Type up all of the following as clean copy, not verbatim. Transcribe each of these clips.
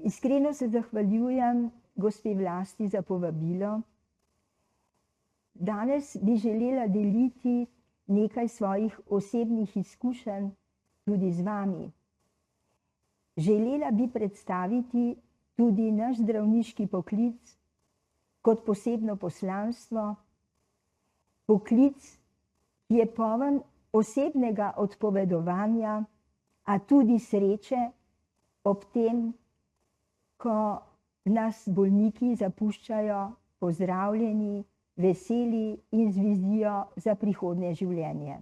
Iskreno se zahvaljujem gospe Vlasti za povabilo. Danes bi želela deliti nekaj svojih osebnih izkušenj tudi z vami. Želela bi predstaviti tudi naš zdravniški poklic kot posebno poslanstvo, poklic, ki je poln osebnega odpovedovanja, a tudi sreče ob tem, ko nas bolniki zapuščajo pozdravljeni, veseli in z vizijo za prihodnje življenje.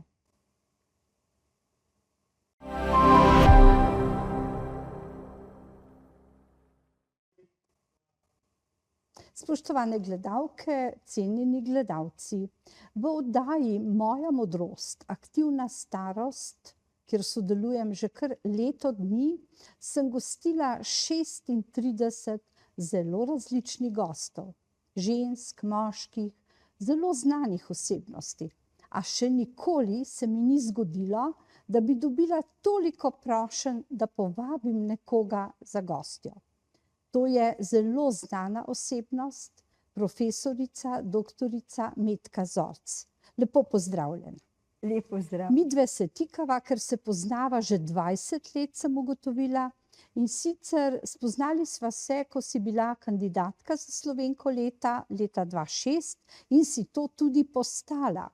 Spoštovane gledalke, cenjeni gledalci, v oddaji Moja modrost, aktivna starost, kjer sodelujem že kar leto dni, sem gostila 36 zelo različnih gostov, žensk, moških, zelo znanih osebnosti. A še nikoli se mi ni zgodilo, da bi dobila toliko prošenj, da povabim nekoga za gostjo. To je zelo znana osebnost, profesorica, doktorica Metka Zorc. Lepo pozdravljen. Lep pozdrav. Midve se tikava, ker se poznava že 20 let, sem ugotovila. In sicer spoznali sva se, ko si bila kandidatka za Slovenko leta 2006 in si to tudi postala.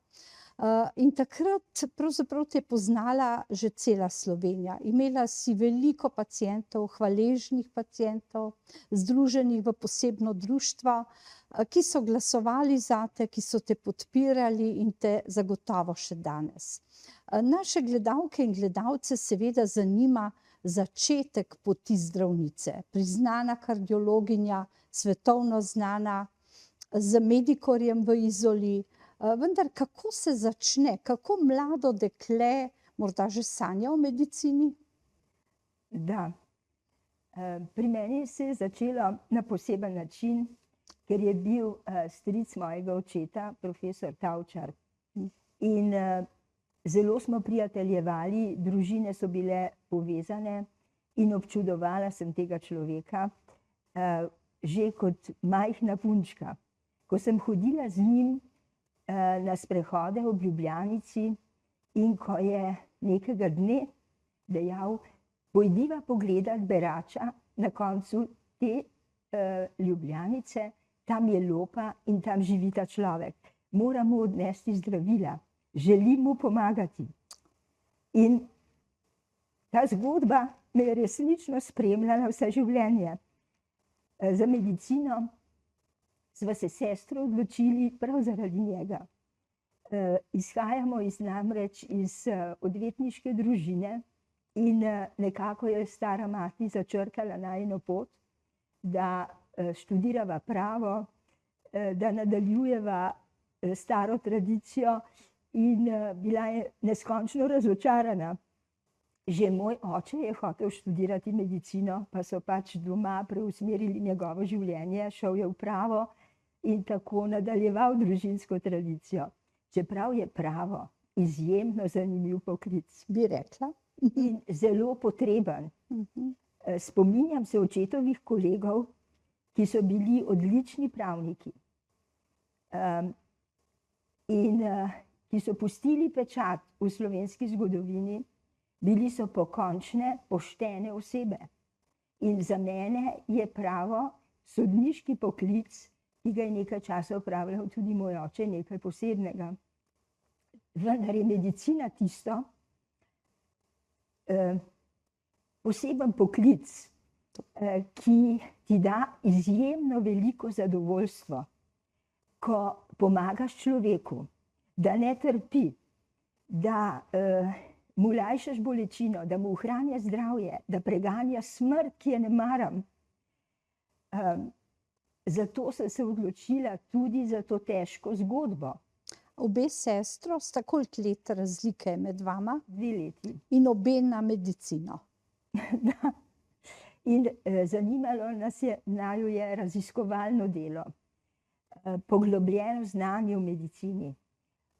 In takrat pravzaprav te je poznala že cela Slovenija. Imela si veliko pacientov, hvaležnih pacientov, združenih v posebno društvo, ki so glasovali zate, ki so te podpirali in te zagotovo še danes. Naše gledalke in gledalce seveda zanima začetek poti zdravnice. Priznana kardiologinja, svetovno znana, z medikorjem v Izoli. Vendar kako se začne, kako mlado dekle morda že sanja o medicini? Da. Pri meni se je začelo na poseben način, ker je bil stric mojega očeta, profesor Tavčar. In zelo smo prijateljevali, družine so bile povezane in občudovala sem tega človeka že kot majhna punčka. Ko sem hodila z njim na sprehode ob Ljubljanici in ko je nekega dne dejal, pojdiva pogledat berača na koncu te Ljubljanice, tam je lopa in tam živi ta človek. Moramo odnesti zdravila, želim mu pomagati. In ta zgodba me je resnično spremljala vse življenje. Za medicino sva se sestro odločili prav zaradi njega. Izhajamo namreč iz odvetniške družine in nekako je stara mati začrtala najino pot, da študirava pravo, da nadaljujeva staro tradicijo in bila je neskončno razočarana. Že moj oče je hotel študirati medicino, pa so pač doma preusmerili njegovo življenje, šel je v pravo in tako nadaljeval družinsko tradicijo. Čeprav je pravo izjemno zanimiv poklic. Bi rekla. In zelo potreben. Spominjam se očetovih kolegov, ki so bili odlični pravniki in ki so pustili pečat v slovenski zgodovini, bili so pokončne, poštene osebe. In za mene je pravo sodniški poklic, ki ga je nekaj časa opravljal tudi moj oče, nekaj posebnega. Vendar je medicina tisto, poseben poklic, ki ti da izjemno veliko zadovoljstvo, ko pomagaš človeku, da ne trpi, da mu lajšaš bolečino, da mu ohranja zdravje, da preganja smrt, ki je ne maram. Zato sem se odločila tudi za to težko zgodbo. Obe sestro, sta koliko let razlike med vama? 2 leti. In obe na medicino. Da. In zanimalo naju je raziskovalno delo, poglobljeno znanje v medicini.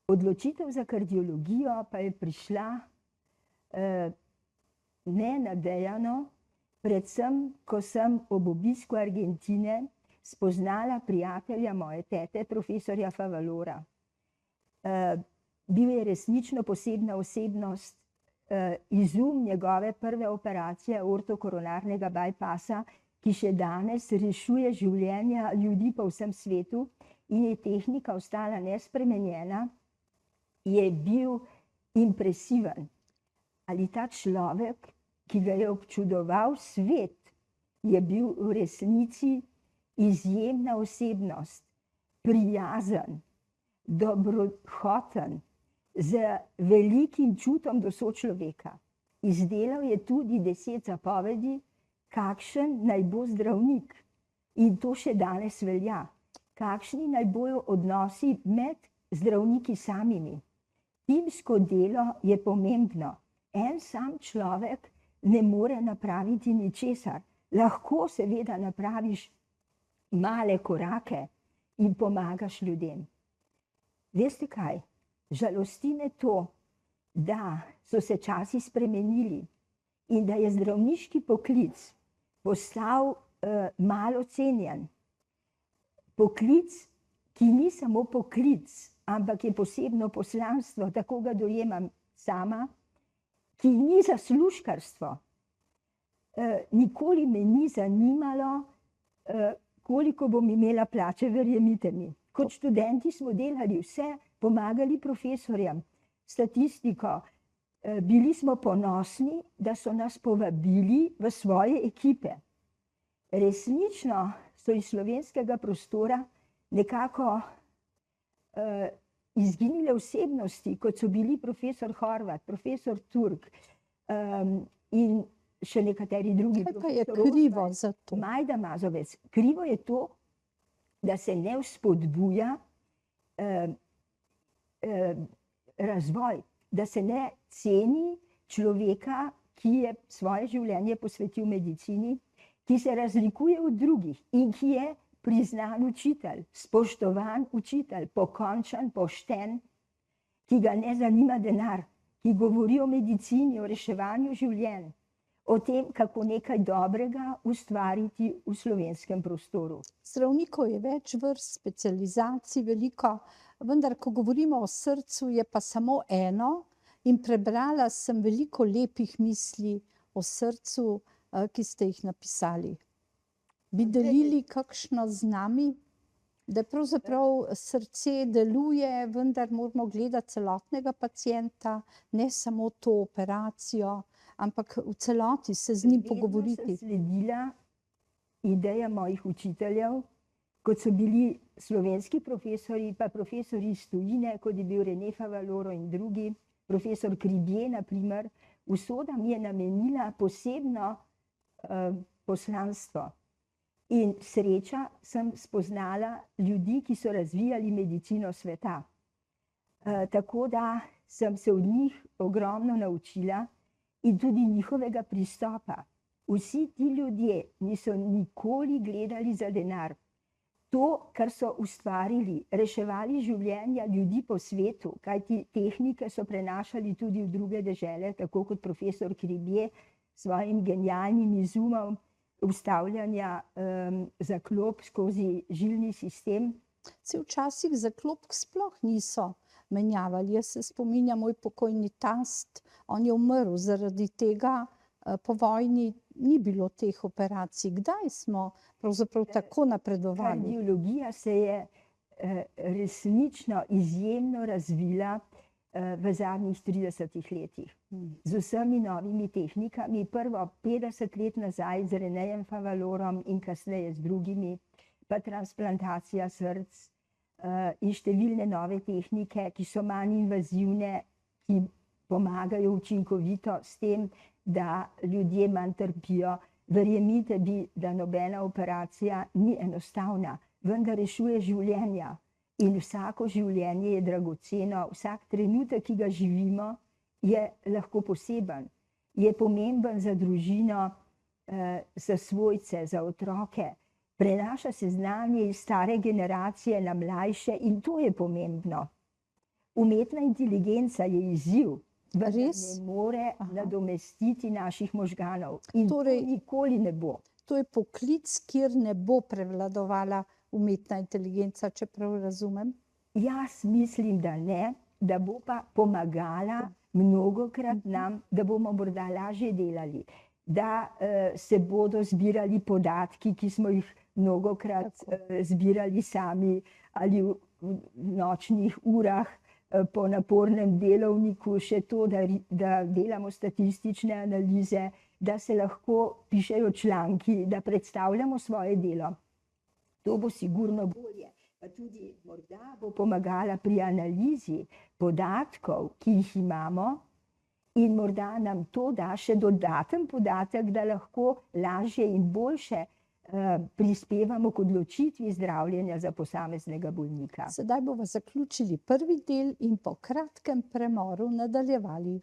Odločitev za kardiologijo pa je prišla nenadejano predvsem, ko sem ob obisku Argentine spoznala prijatelja moje tete, profesorja Favalora. Bil je resnično posebna osebnost, izum njegove prve operacije aortokoronarnega bypassa, ki še danes rešuje življenja ljudi po vsem svetu in je tehnika ostala nespremenjena, je bil impresiven. Ali ta človek, ki ga je občudoval svet, je bil v resnici izjemna osebnost, prijazen, dobrohoten, z velikim čutom do sočloveka. Izdelal je tudi 10 zapovedi, kakšen naj bo zdravnik. In to še danes velja. Kakšni naj bojo odnosi med zdravniki samimi. Timsko delo je pomembno. En sam človek ne more napraviti ničesar. Lahko seveda napraviš male korake in pomagaš ljudem. Veste kaj? Žalosti me to, da so se časi spremenili in da je zdravniški poklic postal malo cenjen. Poklic, ki ni samo poklic, ampak je posebno poslanstvo, tako ga dojemam sama, ki ni zaslužkarstvo. Nikoli me ni zanimalo, koliko bom imela plače, verjemite mi. Kot študenti smo delali vse, pomagali profesorjem, statistiko. Bili smo ponosni, da so nas povabili v svoje ekipe. Resnično so iz slovenskega prostora nekako izginile osebnosti, kot so bili profesor Horvat, profesor Turk in še nekateri drugi. Kaj pa je krivo za to? Majda Mazovec. Krivo je to, da se ne vzpodbuja razvoj, da se ne ceni človeka, ki je svoje življenje posvetil medicini, ki se razlikuje od drugih in ki je priznan učitelj, spoštovan učitelj, pokončen, pošten, ki ga ne zanima denar, ki govori o medicini, o reševanju življenj, o tem, kako nekaj dobrega ustvariti v slovenskem prostoru. Zdravnikov je več vrst, specializacij veliko, vendar ko govorimo o srcu, je pa samo eno in prebrala sem veliko lepih misli o srcu, ki ste jih napisali. Bi delili kakšno z nami? Da pravzaprav srce deluje, vendar moramo gledati celotnega pacienta, ne samo to operacijo, ampak v celoti se z njim pogovoriti. Vedno sem sledila ideja mojih učiteljev, kot so bili slovenski profesori, pa profesori iz tujine, kot je bil René Favaloro in drugi, profesor Cribier, na primer. Usoda mi je namenila posebno poslanstvo. In sreča sem spoznala ljudi, ki so razvijali medicino sveta. Tako da sem se od njih ogromno naučila in tudi njihovega pristopa. Vsi ti ljudje niso nikoli gledali za denar. To, kar so ustvarili, reševali življenja ljudi po svetu, kajti tehnike so prenašali tudi v druge dežele, tako kot profesor Cribier s svojim genialnim izumom vstavljanja zaklop skozi žilni sistem. Se včasih zaklopk sploh niso menjavali. Jaz se spominjam, moj pokojni tast, on je umrl zaradi tega, po vojni ni bilo teh operacij. Kdaj smo pravzaprav tako napredovali? Kardiologija se je resnično izjemno razvila v zadnjih 30 letih. Z vsemi novimi tehnikami, prvo 50 let nazaj z Renéjem Favalorom in kasneje z drugimi, pa transplantacija src in številne nove tehnike, ki so manj invazivne, ki pomagajo učinkovito s tem, da ljudje manj trpijo. Verjemite mi, da nobena operacija ni enostavna, vendar rešuje življenja. In vsako življenje je dragoceno, vsak trenutek, ki ga živimo, je lahko poseben. Je pomemben za družino, za svojce, za otroke. Prenaša se znanje iz stare generacije na mlajše in to je pomembno. Umetna inteligenca je izziv, vendar Res? ne more Aha. nadomestiti naših možganov. In Torej- to nikoli ne bo. To je poklic, kjer ne bo prevladovala umetna inteligenca, če prav razumem. Jaz mislim, da ne, da bo pa pomagala mnogokrat nam, da bomo morda lažje delali, da se bodo zbirali podatki, ki smo jih mnogokrat zbirali sami ali v nočnih urah po napornem delovniku, še to, da delamo statistične analize, da se lahko pišejo članki, da predstavljamo svoje delo. To bo sigurno bolje. Pa tudi morda bo pomagala pri analizi podatkov, ki jih imamo, in morda nam to da še dodaten podatek, da lahko lažje in boljše prispevamo k odločitvi zdravljenja za posameznega bolnika. Sedaj bomo zaključili prvi del in po kratkem premoru nadaljevali.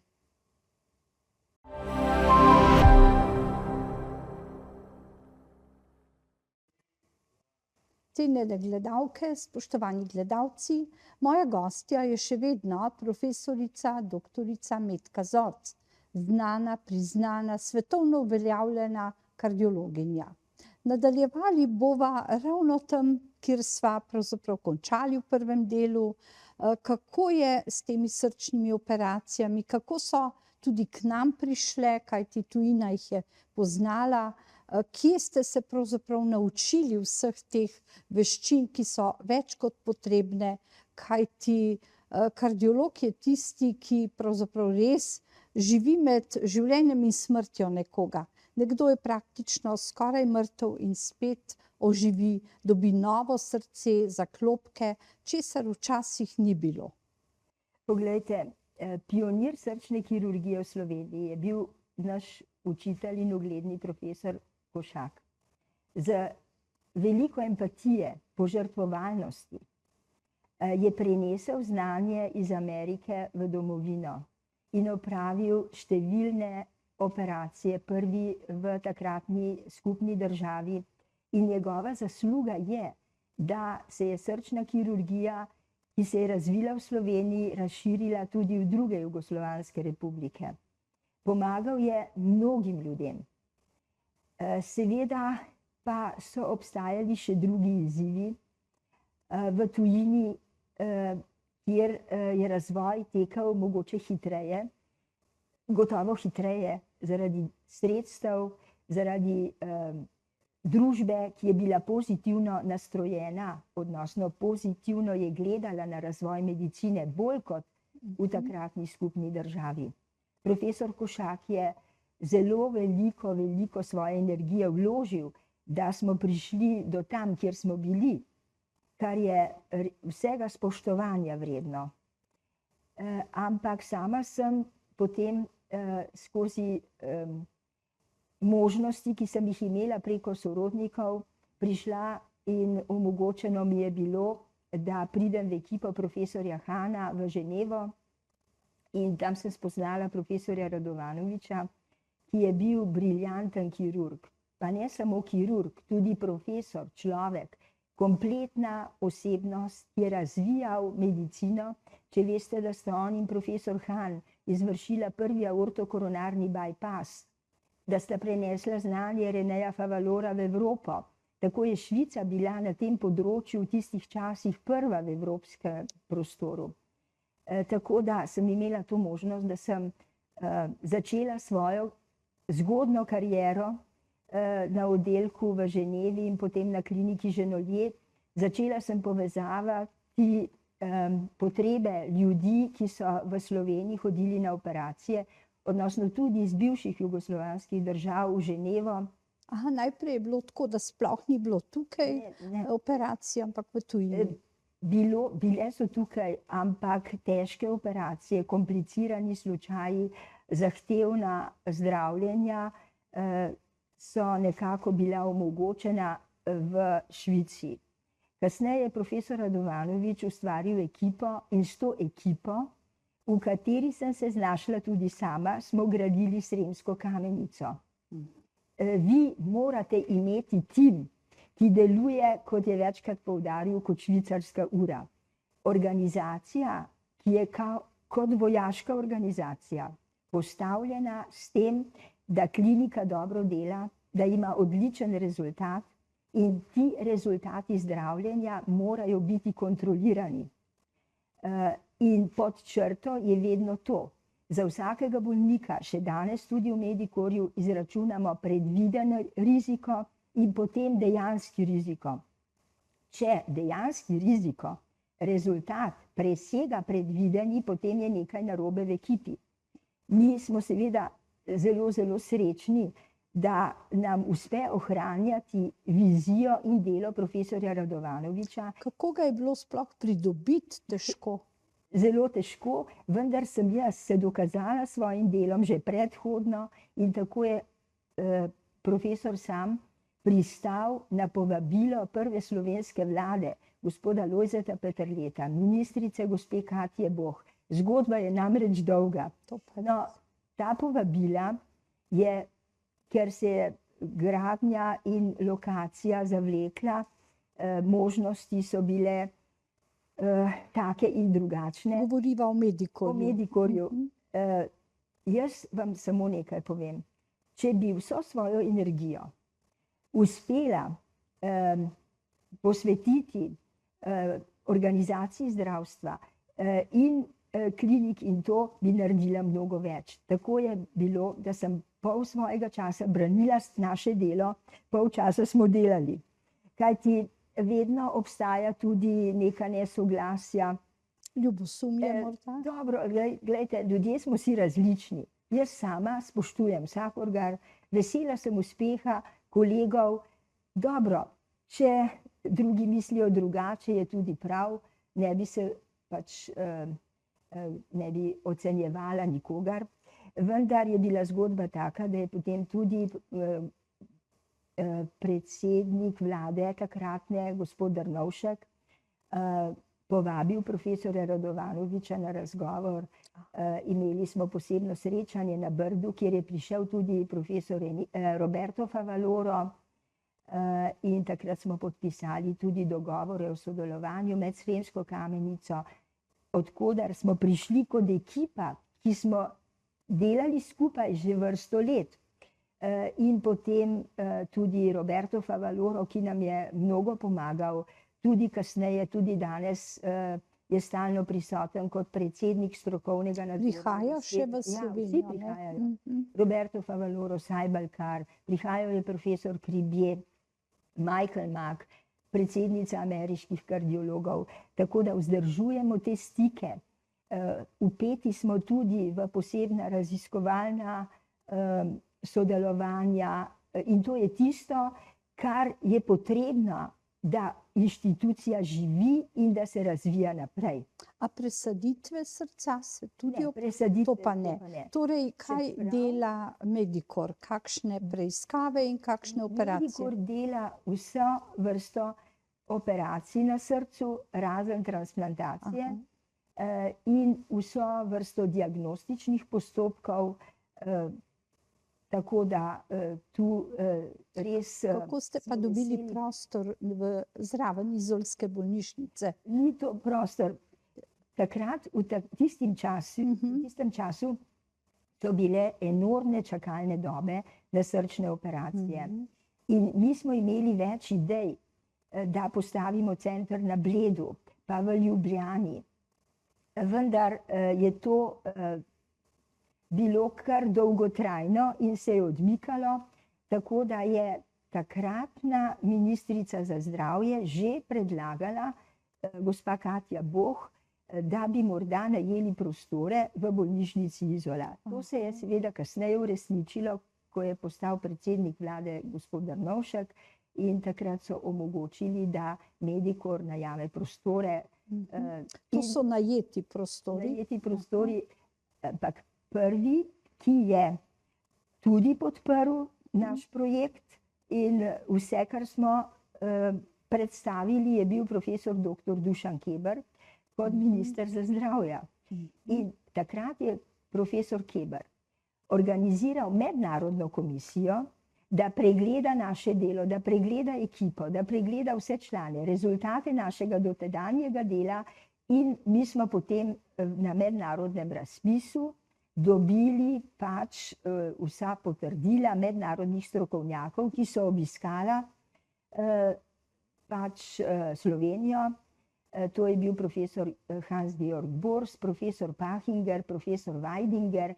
Cenjene gledalke, spoštovani gledalci, moja gostja je še vedno profesorica doktorica Metka Zorc, znana, priznana, svetovno uveljavljena kardiologinja. Nadaljevali bova ravno tam, kjer sva pravzaprav končali v prvem delu, kako je s temi srčnimi operacijami, kako so tudi k nam prišle, kajti tujina jih je poznala, kje ste se pravzaprav naučili vseh teh veščin, ki so več kot potrebne, kajti kardiolog je tisti, ki pravzaprav res živi med življenjem in smrtjo nekoga. Nekdo je praktično skoraj mrtev in spet oživi, dobi novo srce, zaklopke, česar včasih ni bilo. Poglejte, pionir srčne kirurgije v Sloveniji je bil naš učitelj in ugledni profesor Košak. Z veliko empatije, požrtvovalnosti je prenesel znanje iz Amerike v domovino in opravil številne operacije, prvi v takratni skupni državi. In njegova zasluga je, da se je srčna kirurgija, ki se je razvila v Sloveniji, razširila tudi v druge jugoslovanske republike. Pomagal je mnogim ljudem. Seveda pa so obstajali še drugi izzivi v tujini, kjer je razvoj tekel mogoče hitreje, gotovo hitreje zaradi sredstev, zaradi družbe, ki je bila pozitivno nastrojena, odnosno pozitivno je gledala na razvoj medicine bolj kot v takratni skupni državi. Profesor Košak je zelo veliko svoje energije vložil, da smo prišli do tam, kjer smo bili, kar je vsega spoštovanja vredno. Ampak sama sem potem skozi možnosti, ki sem jih imela preko sorodnikov, prišla in omogočeno mi je bilo, da pridem v ekipo profesorja Hana v Ženevo in tam sem spoznala profesorja Radovanoviča, ki je bil briljanten kirurg. Pa ne samo kirurg, tudi profesor, človek, kompletna osebnost, ki je razvijal medicino. Če veste, da sta on in profesor Han izvršila prvi aortokoronarni bypass, da sta prenesla znanje Reneja Favalora v Evropo. Tako je Švica bila na tem področju v tistih časih prva v evropskem prostoru. Tako da sem imela to možnost, da sem začela svojo zgodno kariero na oddelku v Ženevi in potem na kliniki Genolier. Začela sem povezavati potrebe ljudi, ki so v Sloveniji hodili na operacije, odnosno tudi iz bivših jugoslovanskih držav v Ženevo. Aha, najprej je bilo tako, da sploh ni bilo tukaj operacije, ampak v tujini. Bile so tukaj, ampak težke operacije, komplicirani slučaji, zahtevna zdravljenja so nekako bila omogočena v Švici. Kasneje je profesor Radovanovič ustvaril ekipo in s to ekipo, v kateri sem se znašla tudi sama, smo gradili Sremsko kamenico. Vi morate imeti tim, ki deluje, kot je večkrat poudaril, kot švicarska ura. Organizacija, ki je kot vojaška organizacija postavljena s tem, da klinika dobro dela, da ima odličen rezultat in ti rezultati zdravljenja morajo biti kontrolirani. In pod črto je vedno to. Za vsakega bolnika, še danes tudi v Medikorju, izračunamo predviden riziko in potem dejanski riziko. Če dejanski riziko, rezultat presega predvideni, potem je nekaj narobe v ekipi. Mi smo seveda zelo, zelo srečni, da nam uspe ohranjati vizijo in delo profesorja Radovanoviča. Kako ga je bilo sploh pridobiti težko? Zelo težko, vendar sem jaz se dokazala s svojim delom že predhodno in tako je profesor sam pristal na povabilo prve slovenske vlade, gospoda Lojzeta Peterleta, ministrice gospe Katje Boh. Zgodba je namreč dolga. No, ta povabila je, ker se je gradnja in lokacija zavlekla, možnosti so bile take in drugačne. Govoriva o Medikorju. O Medikorju. Jaz vam samo nekaj povem. Če bi vso svojo energijo uspela posvetiti organizaciji zdravstva in klinik in to, bi naredila mnogo več. Tako je bilo, da sem pol svojega časa branila naše delo, pol časa smo delali. Kajti vedno obstaja tudi neka nesoglasja. Ljubosumje morda? Dobro, glejte, ljudje smo si različni. Jaz sama spoštujem vsakogar, vesela sem uspeha kolegov. Dobro, če drugi mislijo drugače, je tudi prav, ne bi se pač ne bi ocenjevala nikogar. Vendar je bila zgodba taka, da je potem tudi predsednik vlade takratne, gospod Drnovšek, povabil profesorja Radovanoviča na razgovor. Imeli smo posebno srečanje na Brdu, kjer je prišel tudi profesor Roberto Favaloro in takrat smo podpisali tudi dogovore o sodelovanju med Sremsko Kamenico, odkudar smo prišli kot ekipa, ki smo delali skupaj že vrsto let. In potem tudi Roberto Favaloro, ki nam je mnogo pomagal, tudi kasneje, tudi danes je stalno prisoten kot predsednik strokovnega nadzora. Prihaja še v Slovenijo. Vsi prihajajo. Roberto Favaloro, Sajbalkar, prihajajo je profesor Kribje, Michael Mack, predsednica ameriških kardiologov, tako da vzdržujemo te stike. Vpeti smo tudi v posebna raziskovalna sodelovanja in to je tisto, kar je potrebno, da inštitucija živi in da se razvija naprej. A presaditve srca se tudi presaditve, to pa ne. Torej, kaj dela Medikor? Kakšne preiskave in kakšne operacije? Medikor dela vso vrsto operacij na srcu, razen transplantacije, in vso vrsto diagnostičnih postopkov, tako da tu res... Kako ste pa dobili prostor zraven izolske bolnišnice? Ni to prostor. Takrat, v tistem času so bile enormne čakalne dobe na srčne operacije. In mi smo imeli več idej, da postavimo center na Bledu, pa v Ljubljani. Vendar je to bilo kar dolgotrajno in se je odmikalo, tako da je takratna ministrica za zdravje že predlagala, gospa Katja Boh, da bi morda najeli prostore v bolnišnici Izola. To se je seveda kasneje uresničilo, ko je postal predsednik vlade gospod Drnovšek in takrat so omogočili, da Medikor najame prostore. To so najeti prostori? Najeti prostori, ampak prvi, ki je tudi podprl naš projekt in vse, kar smo predstavili, je bil profesor dr. Dušan Keber kot minister za zdravje. In takrat je profesor Keber organiziral mednarodno komisijo, da pregleda naše delo, da pregleda ekipo, da pregleda vse člane, rezultate našega dotedanjega dela In mi smo potem na mednarodnem razpisu dobili pač vsa potrdila mednarodnih strokovnjakov, ki so obiskala pač Slovenijo. To je bil profesor Hans-Georg Bors, profesor Pachinger, profesor Weidinger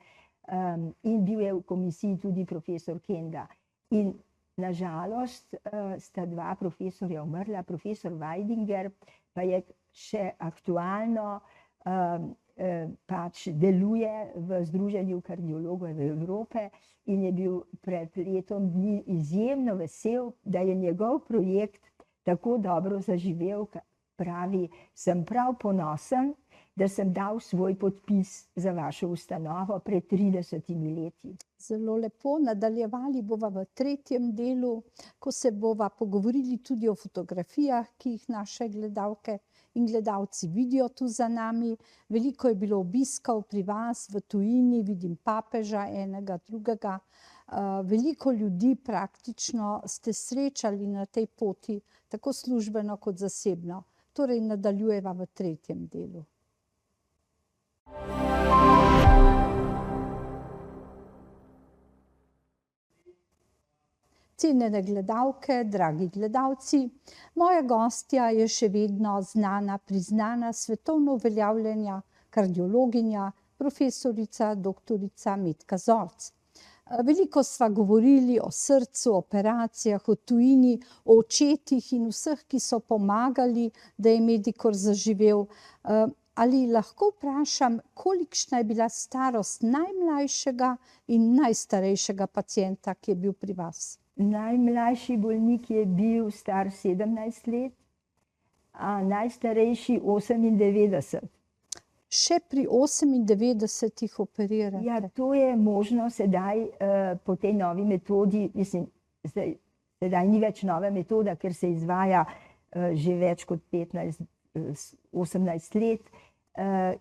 in bil je v komisiji tudi profesor Kenda. In nažalost sta dva profesorja umrla, profesor Weidinger pa je še aktualno pač deluje v Združenju kardiologov Evrope in je bil pred letom dni izjemno vesel, da je njegov projekt tako dobro zaživel. Pravi, sem prav ponosen, da sem dal svoj podpis za vašo ustanovo pred 30 leti. Zelo lepo, nadaljevali bova v tretjem delu, ko se bova pogovorili tudi o fotografijah, ki jih naše gledalke in gledalci vidijo tu za nami. Veliko je bilo obiskov pri vas v tujini, vidim papeža, enega, drugega. Veliko ljudi praktično ste srečali na tej poti, tako službeno kot zasebno. Torej nadaljujeva v tretjem delu. Cenjene gledalke, dragi gledalci, moja gostja je še vedno znana, priznana, svetovno uveljavljena kardiologinja, profesorica, doktorica Metka Zorc. Veliko sva govorili o srcu, operacijah, o tujini, o očetih in vseh, ki so pomagali, da je Medikor zaživel. Ali lahko vprašam, kolikšna je bila starost najmlajšega in najstarejšega pacienta, ki je bil pri vas? Najmlajši bolnik je bil star 17 let, a najstarejši 98. Še pri 98 operirate? Ja, to je možno sedaj po tej novi metodi, mislim, sedaj ni več nova metoda, ker se izvaja že več kot 18 let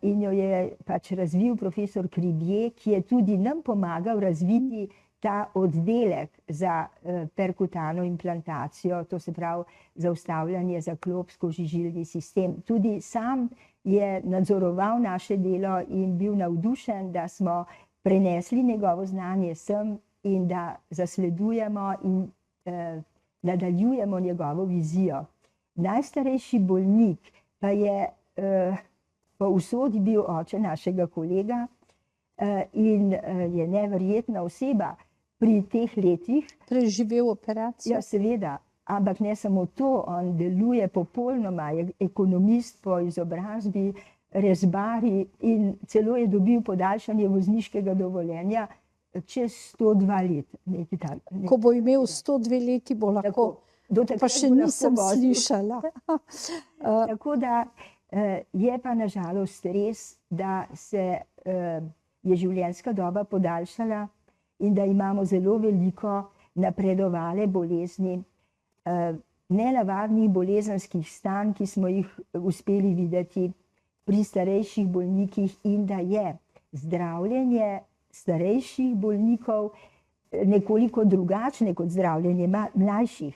in jo je pač razvil profesor Cribier, ki je tudi nam pomagal razviti ta oddelek za perkutano implantacijo, to se pravi zaustavljanje za klopsko-žižilni sistem. Tudi sam je nadzoroval naše delo in bil navdušen, da smo prenesli njegovo znanje sem in da zasledujemo in nadaljujemo njegovo vizijo. Najstarejši bolnik pa je po usodi bil oče našega kolega in je neverjetna oseba pri teh letih. Preživel operacijo? Ja, seveda. Ampak ne samo to, on deluje popolnoma, je ekonomist po izobrazbi, rezbari in celo je dobil podaljšanje vozniškega dovoljenja čez 102 let. Ko bo imel 102 leti, bo lahko, pa še nisem slišala. Tako da je pa nažalost res, da se je življenjska doba podaljšala in da imamo zelo veliko napredovale bolezni, nenavadnih bolezenskih stanj, ki smo jih uspeli videti pri starejših bolnikih in da je zdravljenje starejših bolnikov nekoliko drugačne kot zdravljenje mlajših.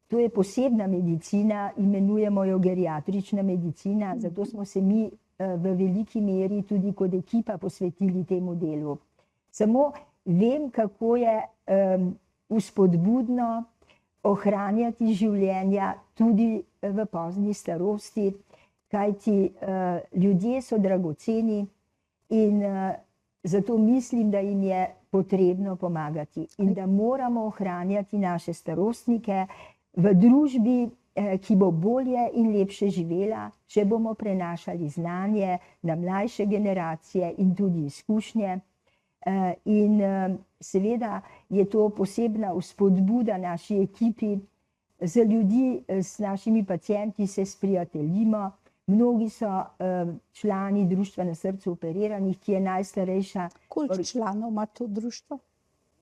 To je posebna medicina, imenujemo jo geriatrična medicina, zato smo se mi v veliki meri tudi kot ekipa posvetili temu delu. Samo vem, kako je vzpodbudno ohranjati življenja tudi v pozni starosti, kajti ljudje so dragoceni in zato mislim, da jim je potrebno pomagati in da moramo ohranjati naše starostnike v družbi, ki bo bolje in lepše živela, če bomo prenašali znanje na mlajše generacije in tudi izkušnje. In seveda je to posebna vzpodbuda naši ekipi. Z ljudi, s našimi pacienti se sprijateljimo. Mnogi so člani Društva na srcu operiranih, ki je najstarejša. Koliko članov ima to društvo?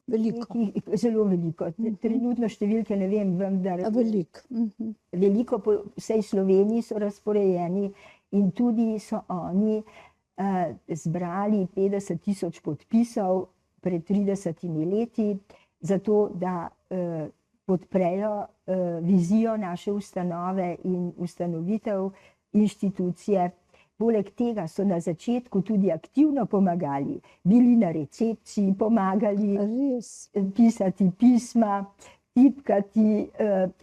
Veliko. Zelo veliko. Trenutno številke ne vem, vendar veliko po vsej Sloveniji so razporejeni in tudi so oni zbrali 50.000 podpisov pred 30 leti, zato da podprejo vizijo naše ustanove in ustanovitev inštitucije. Poleg tega so na začetku tudi aktivno pomagali, bili na recepciji, pomagali Res. pisati pisma, tipkati,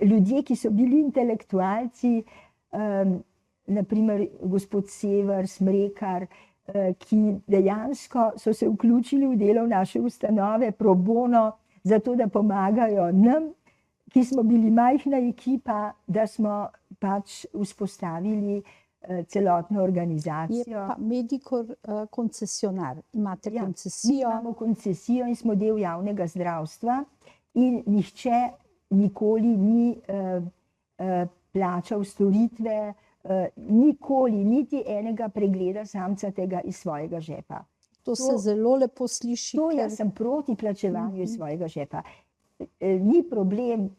ljudje, ki so bili intelektualci, naprimer gospod Sever, Smrekar, ki dejansko so se vključili v delo naše ustanove pro bono, zato da pomagajo nam, ki smo bili majhna ekipa, da smo pač vzpostavili celotno Je organizacijo. pa Medikor koncesionar. Imate Ja, mi koncesijo. imamo koncesijo in smo del javnega zdravstva in nihče nikoli ni plačal storitve, nikoli, niti enega pregleda samcatega iz svojega žepa. To se zelo lepo sliši, To ker jaz sem proti plačevanju iz svojega žepa. Ni problem,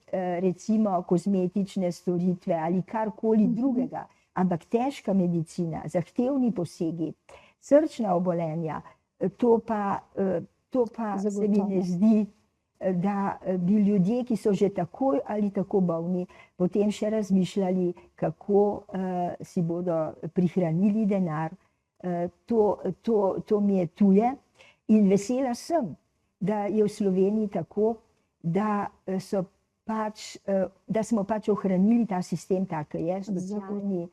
recimo, kozmetične storitve ali karkoli drugega, ampak težka medicina, zahtevni posegi, srčna obolenja, to pa se mi ne Zagotovo. zdi, da bi ljudje, ki so že tako ali tako bolni, potem še razmišljali, kako si bodo prihranili denar. To mi je tuje in vesela sem, da je v Sloveniji tako, da smo pač ohranili ta sistem tak, ki je socialni,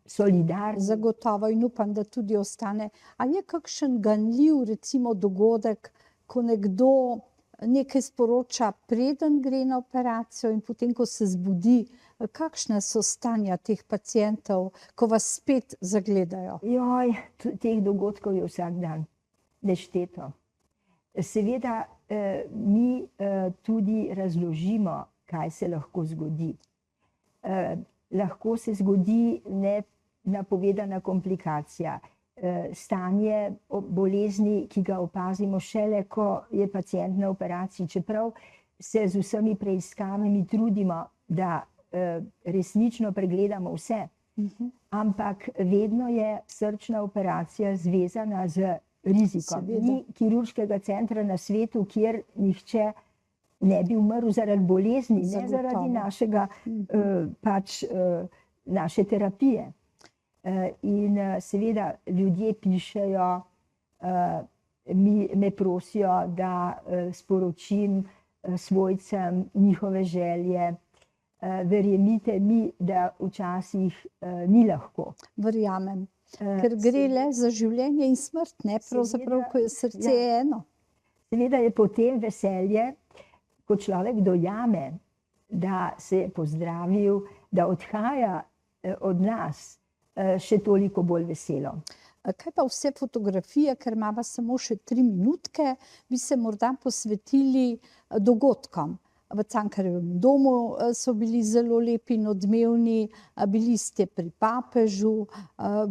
solidarni. zagotovo in upam, da tudi ostane. A je kakšen ganljiv, recimo, dogodek, ko nekdo nekaj sporoča, preden gre na operacijo in potem, ko se zbudi, kakšna so stanja teh pacientov, ko vas spet zagledajo? Joj, teh dogodkov je vsak dan nešteto. Seveda mi tudi razložimo, kaj se lahko zgodi. Lahko se zgodi nenapovedana komplikacija, stanje bolezni, ki ga opazimo šele, ko je pacient na operaciji, čeprav se z vsemi preiskavami trudimo, da resnično pregledamo vse. Ampak vedno je srčna operacija zvezana z rizikom. Seveda. Ni kirurškega centra na svetu, kjer nihče ne bi umrl zaradi bolezni, ne Zagotovo. zaradi naše terapije. In seveda ljudje pišejo, me prosijo, da sporočim svojcem njihove želje. Verjemite mi, da včasih ni lahko. Verjamem. Ker gre le za življenje in smrt, ne? Pravzaprav, ko je srce eno. Seveda je potem veselje, ko človek dojame, da se je pozdravil, da odhaja od nas, še toliko bolj veselo. Kaj pa vse fotografije, ker imamo samo še 3 minutke, bi se morda posvetili dogodkom. V Cankarjevem domu so bili zelo lepi in odmevni, bili ste pri papežu,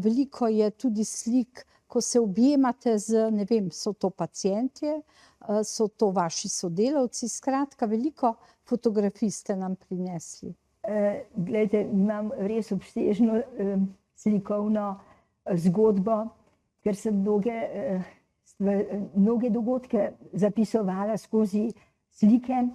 veliko je tudi slik, ko se objemate z, ne vem, so to pacientje, so to vaši sodelavci, skratka, veliko fotografij ste nam prinesli. Glejte, imam res obsežno slikovno zgodbo, ker sem mnoge dogodke zapisovala skozi slike.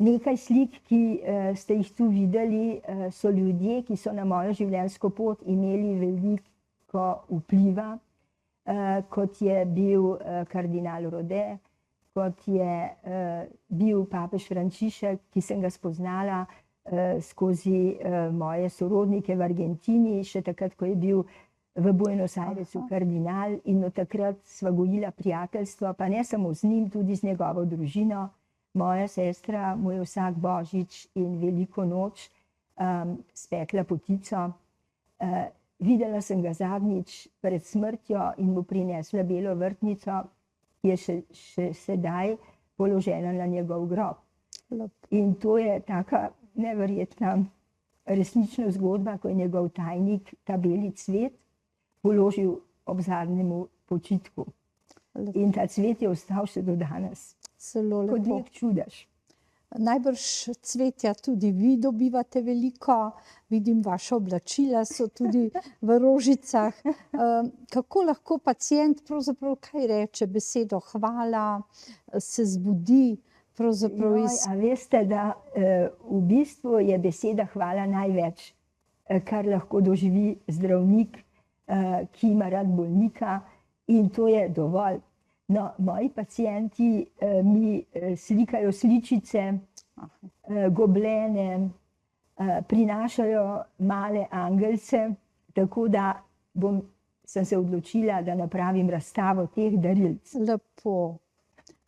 Nekaj slik, ki ste jih tu videli, so ljudje, ki so na mojo življenjsko pot imeli veliko vpliva, kot je bil kardinal Rode, kot je bil papež Frančišek, ki sem ga spoznala skozi moje sorodnike v Argentini, še takrat, ko je bil v Buenos Airesu kardinal, in od takrat sva gojila prijateljstvo, pa ne samo z njim, tudi z njegovo družino. Moja sestra mu je vsak božič in veliko noč spekla potico. Videla sem ga zadnjič pred smrtjo in mu prinesla belo vrtnico, ki je še sedaj položena na njegov grob. In to je taka neverjetna resnična zgodba, ko je njegov tajnik ta beli cvet položil ob zadnjemu počitku. In ta cvet je ostal še do danes. Zelo Kot lepo. nek čudež. Najbrž cvetja tudi vi dobivate veliko, vidim vaša oblačila so tudi v rožicah. Kako lahko pacient pravzaprav kaj reče, besedo hvala, se zbudi pravzaprav iz... A veste, da v bistvu je beseda hvala največ kar lahko doživi zdravnik, ki ima rad bolnika, in to je dovolj. No, moji pacienti mi slikajo sličice, goblene, prinašajo male angelce, tako da sem se odločila, da napravim razstavo teh darilc. Lepo.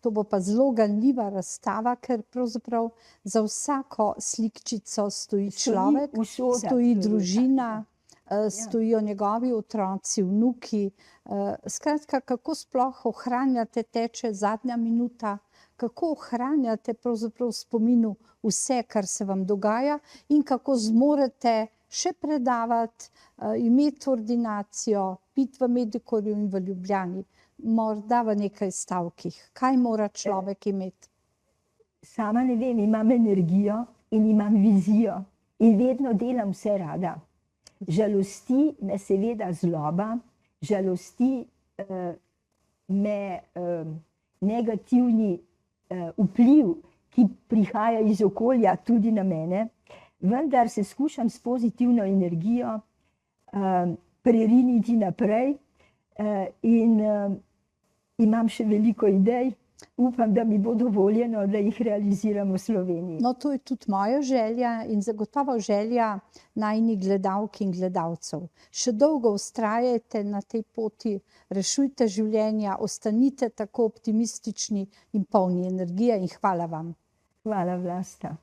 To bo pa zelo ganljiva razstava, ker pravzaprav za vsako slikčico stoji človek, usoda stoji človeka. družina, stojijo njegovi otroci, vnuki. Skratka, kako sploh ohranjate, teče zadnja minuta, kako ohranjate pravzaprav v spominu vse, kar se vam dogaja, in kako zmorete še predavati, imeti ordinacijo, biti v Medikorju in v Ljubljani. Morda v nekaj stavkih. Kaj mora človek imeti? Sama ne vem, imam energijo in imam vizijo in vedno delam vse rada. Žalosti me seveda zloba, žalosti me negativni vpliv, ki prihaja iz okolja tudi na mene, vendar se skušam s pozitivno energijo preriniti naprej in imam še veliko idej. Upam, da mi bo dovoljeno, da jih realiziram v Sloveniji. No, to je tudi moja želja in zagotovo želja najinih gledalk in gledalcev. Še dolgo vztrajajte na tej poti, rešujte življenja, ostanite tako optimistični in polni energije in hvala vam. Hvala, Vlasta.